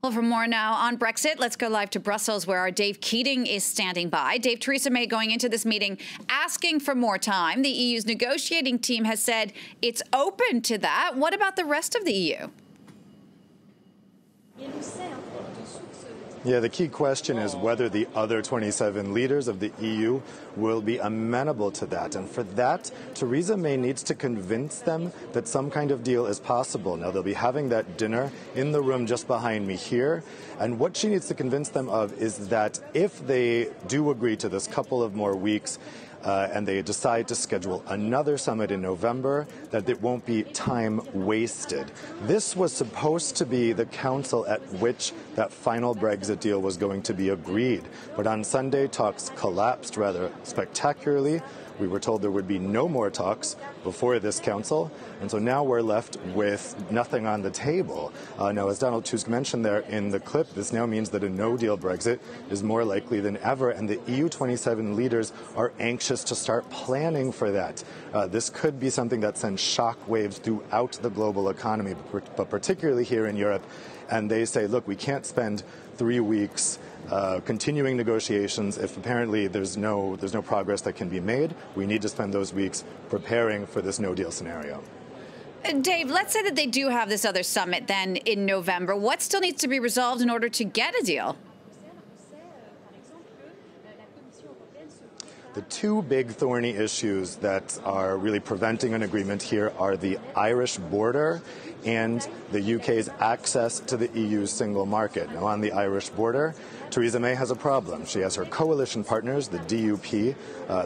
Well, for more now on Brexit, let's go live to Brussels, where our Dave Keating is standing by. Dave, Theresa May going into this meeting asking for more time. The EU's negotiating team has said it's open to that. What about the rest of the EU? Yeah, the key question is whether the other 27 leaders of the EU will be amenable to that. And for that, Theresa May needs to convince them that some kind of deal is possible. Now, they'll be having that dinner in the room just behind me here. And what she needs to convince them of is that if they do agree to this couple of more weeks, and they decide to schedule another summit in November, that it won't be time wasted. This was supposed to be the council at which that final Brexit deal was going to be agreed. But on Sunday, talks collapsed rather spectacularly. We were told there would be no more talks before this council, and so now we're left with nothing on the table. Now, as Donald Tusk mentioned there in the clip, this now means that a no-deal Brexit is more likely than ever, and the EU27 leaders are anxious to start planning for that. This could be something that sends shockwaves throughout the global economy, but particularly here in Europe. And they say, look, we can't spend 3 weeks continuing negotiations if apparently there's no progress that can be made. We need to spend those weeks preparing for this no-deal scenario. Dave, let's say that they do have this other summit then in November. What still needs to be resolved in order to get a deal? The two big thorny issues that are really preventing an agreement here are the Irish border and the UK's access to the EU's single market. Now, on the Irish border, Theresa May has a problem. She has her coalition partners, the DUP,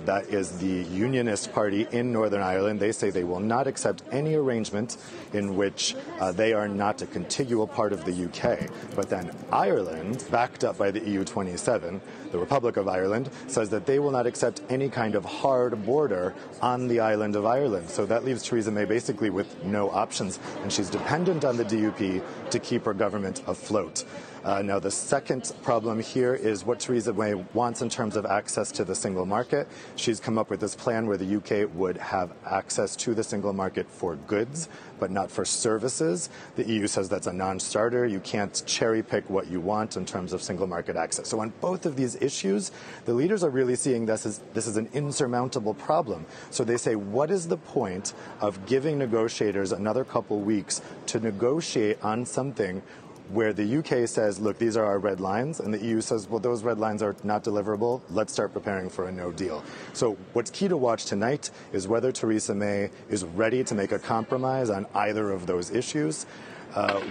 that is the unionist party in Northern Ireland. They say they will not accept any arrangement in which they are not a contiguous part of the UK. But then Ireland, backed up by the EU27, the Republic of Ireland, says that they will not accept any kind of hard border on the island of Ireland. So that leaves Theresa May basically with no options, and she's dependent on the DUP to keep her government afloat. Now, the second problem here is what Theresa May wants in terms of access to the single market. She's come up with this plan where the UK would have access to the single market for goods, but not for services. The EU says that's a non-starter. You can't cherry pick what you want in terms of single market access. So on both of these issues, the leaders are really seeing this as an insurmountable problem. So they say, what is the point of giving negotiators another couple weeks to negotiate on something where the UK says, look, these are our red lines, and the EU says, well, those red lines are not deliverable. Let's start preparing for a no deal. So what's key to watch tonight is whether Theresa May is ready to make a compromise on either of those issues.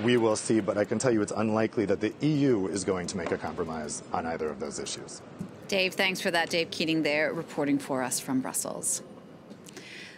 We will see, but I can tell you it's unlikely that the EU is going to make a compromise on either of those issues. Dave, thanks for that. Dave Keating there reporting for us from Brussels.